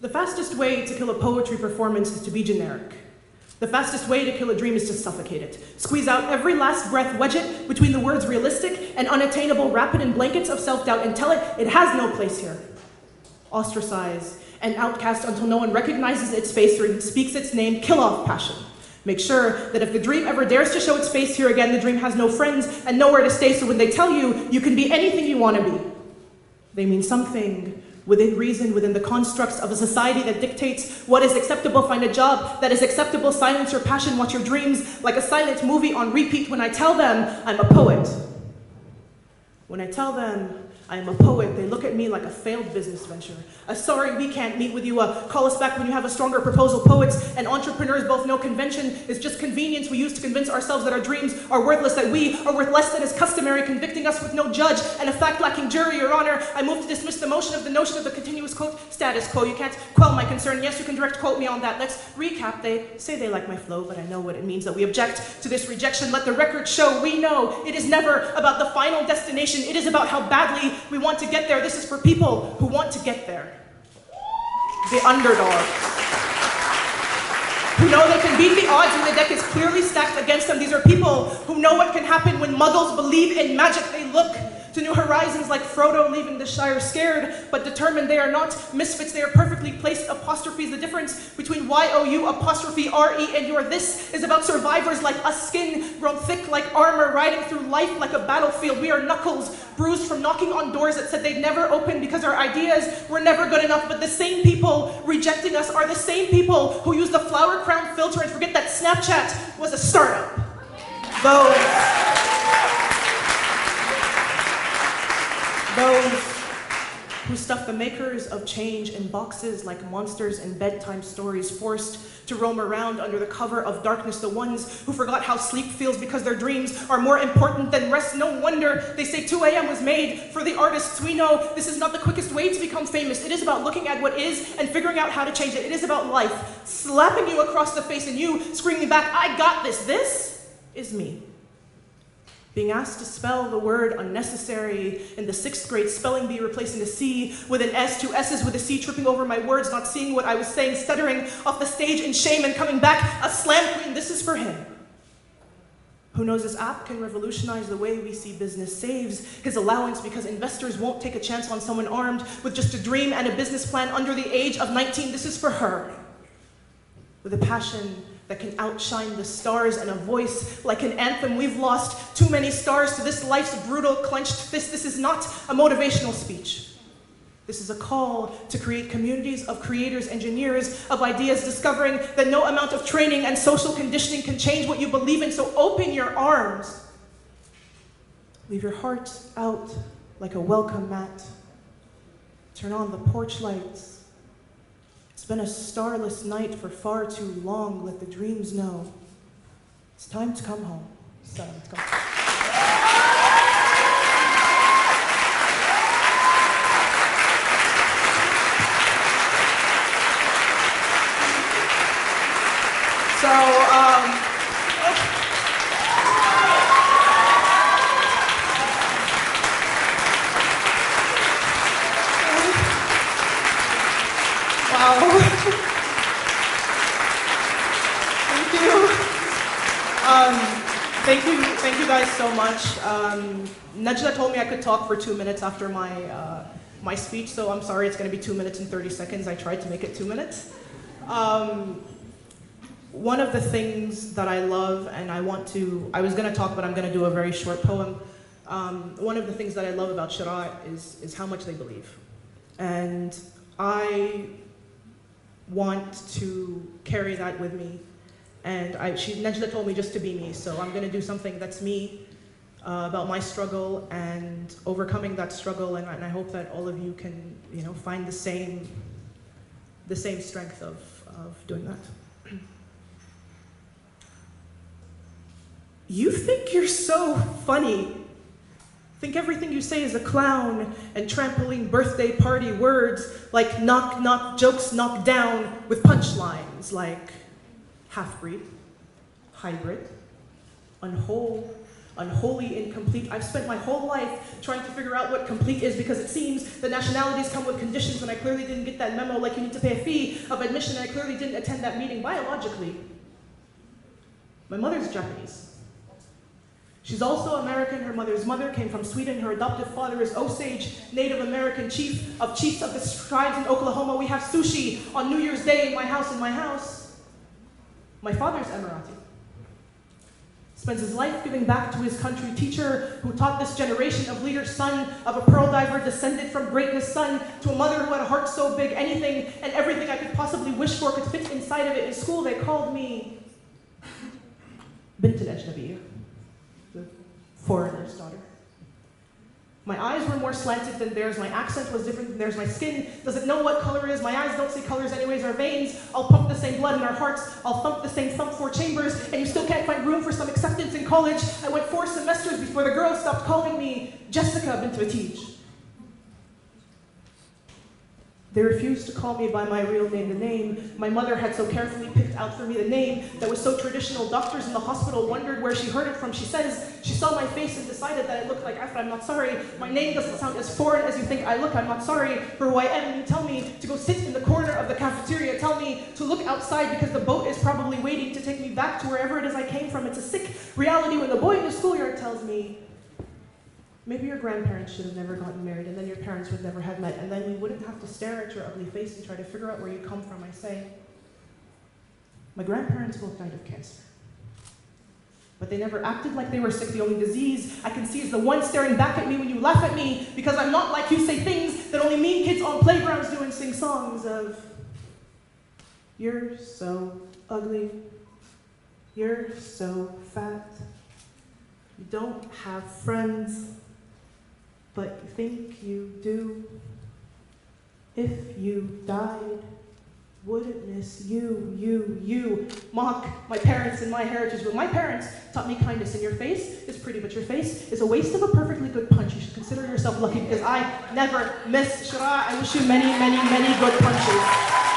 The fastest way to kill a poetry performance is to be generic. The fastest way to kill a dream is to suffocate it. Squeeze out every last breath, wedge it between the words realistic and unattainable, wrap it in blankets of self-doubt, and tell it has no place here. Ostracize and outcast until no one recognizes its face or even speaks its name. Kill off passion. Make sure that if the dream ever dares to show its face here again, the dream has no friends and nowhere to stay, so when they tell you, you can be anything you want to be, they mean something within reason, within the constructs of a society that dictates what is acceptable. Find a job that is acceptable, silence your passion, watch your dreams like a silent movie on repeat. When I tell them I'm a poet, when I tell them I am a poet, they look at me like a failed business venture. A sorry, we can't meet with you. Call us back when you have a stronger proposal. Poets and entrepreneurs both know convention is just convenience we use to convince ourselves that our dreams are worthless, that we are worth less than is customary, convicting us with no judge and a fact-lacking jury. Your Honor, I move to dismiss the motion of the notion of the continuous, quote, status quo. You can't quell my concern. Yes, you can direct quote me on that. Let's recap. They say they like my flow, but I know what it means that we object to this rejection. Let the record show we know it is never about the final destination. It is about how badly we want to get there. This is for people who want to get there. The underdog. Who know they can beat the odds when the deck is clearly stacked against them. These are people who know what can happen when muggles believe in magic. They look to new horizons like Frodo leaving the Shire, scared but determined. They are not misfits, they are perfectly placed apostrophes. The difference between Y-O-U apostrophe R-E and your this is about survivors like us, skin grown thick like armor, riding through life like a battlefield. We are knuckles bruised from knocking on doors that said they'd never open because our ideas were never good enough. But the same people rejecting us are the same people who use the flower crown filter and forget that Snapchat was a startup. Those who stuff the makers of change in boxes like monsters in bedtime stories, forced to roam around under the cover of darkness. The ones who forgot how sleep feels because their dreams are more important than rest. No wonder they say 2 a.m. was made for the artists. We know this is not the quickest way to become famous. It is about looking at what is and figuring out how to change it. It is about life slapping you across the face and you screaming back, I got this. This is me. Being asked to spell the word unnecessary in the 6th grade spelling bee, replacing a C with an S, 2 S's with a C, tripping over my words, not seeing what I was saying, stuttering off the stage in shame and coming back a slam queen. This is for him. Who knows this app can revolutionize the way we see business, saves his allowance because investors won't take a chance on someone armed with just a dream and a business plan under the age of 19. This is for her. With a passion that can outshine the stars and a voice like an anthem. We've lost too many stars to this life's brutal clenched fist. This is not a motivational speech. This is a call to create communities of creators, engineers of ideas, discovering that no amount of training and social conditioning can change what you believe in. So open your arms. Leave your heart out like a welcome mat. Turn on the porch lights. It's been a starless night for far too long. Let the dreams know it's time to come home. So, let's go. Wow. Thank you guys so much. Najla told me I could talk for 2 minutes after my speech, so I'm sorry it's going to be 2 minutes and 30 seconds. I tried to make it 2 minutes. One of the things that I love, and I was going to talk, but I'm going to do a very short poem. One of the things that I love about Sheraa is how much they believe. And I want to carry that with me. And Najla told me just to be me, so I'm going to do something that's me, about my struggle and overcoming that struggle, and I hope that all of you can, find the same strength of doing that. You think you're so funny. Think everything you say is a clown and trampoline birthday party words like knock, knock, jokes knocked down with punchlines like half-breed, hybrid, unwhole, Unholy, incomplete. I've spent my whole life trying to figure out what complete is because it seems that nationalities come with conditions and I clearly didn't get that memo, like you need to pay a fee of admission and I clearly didn't attend that meeting biologically. My mother's Japanese. She's also American. Her mother's mother came from Sweden. Her adoptive father is Osage, Native American chief of chiefs of the tribes in Oklahoma. We have sushi on New Year's Day in my house. My father's Emirati. Spends his life giving back to his country, teacher who taught this generation of leaders, son of a pearl diver, descended from greatness, son to a mother who had a heart so big, anything and everything I could possibly wish for could fit inside of it. In school, they called me Bint al-Ajnabiyya, the foreigner's daughter. My eyes were more slanted than theirs, my accent was different than theirs, my skin doesn't know what color is, my eyes don't see colors anyways, our veins, I'll pump the same blood in our hearts, I'll thump the same thump 4 chambers, and you still can't find room for some acceptance in college. I went 4 semesters before the girls stopped calling me Jessica Bint Atiq. They refused to call me by my real name, the name my mother had so carefully picked out for me, the name that was so traditional. Doctors in the hospital wondered where she heard it from. She says she saw my face and decided that it looked like Afra. I'm not sorry. My name doesn't sound as foreign as you think I look. I'm not sorry for who I am. You tell me to go sit in the corner of the cafeteria. Tell me to look outside because the boat is probably waiting to take me back to wherever it is I came from. It's a sick reality when the boy in the schoolyard tells me, maybe your grandparents should have never gotten married, and then your parents would never have met, and then we wouldn't have to stare at your ugly face and try to figure out where you come from. I say, my grandparents both died of cancer. But they never acted like they were sick. The only disease I can see is the one staring back at me when you laugh at me, because I'm not like you say things that only mean kids on playgrounds do and sing songs of, you're so ugly, you're so fat, you don't have friends, but you think you do. If you died, wouldn't miss you. Mock my parents and my heritage. But my parents taught me kindness, and your face is pretty, but your face is a waste of a perfectly good punch. You should consider yourself lucky because I never miss. Sheraa, I wish you many, many, many good punches.